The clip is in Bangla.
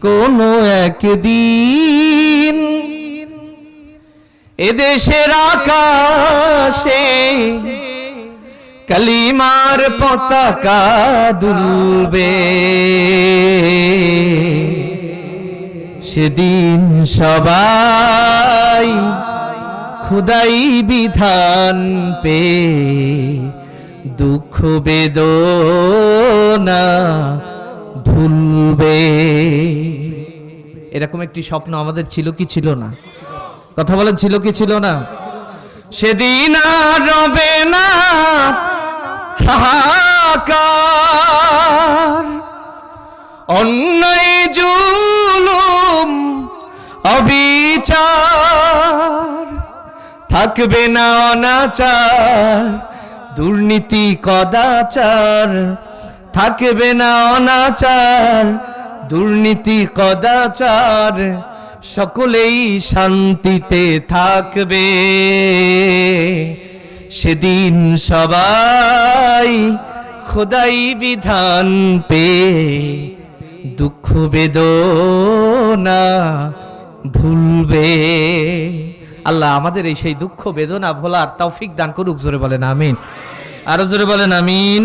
কোনো একদিন এদেশের আকাশে কালিমার পতাকা দুলবে, সেদিন সবাই খোদাই বিধান পে দুঃখ বেদনা ভুলবে। এরকম একটি স্বপ্ন আমাদের ছিল কি ছিল না? কথা বলেন, ছিল কি ছিল না? সেদিন আর রবে না হাহাকার, অন্যায় জুলুম অবিচার, থাকবে না অনাচার দুর্নীতি কদাচার, থাকবে না অনাচার দুর্নীতি কদাচার, সকলেই শান্তিতে থাকবে। সেদিন সবাই খোদাই বিধান পে দুঃখ বেদনা ভুলবে। আল্লাহ আমাদের এই সেই দুঃখ বেদনা ভোলার তৌফিক দান করুক। জোরে বলেন আমিন, আরো জোরে বলেন আমিন।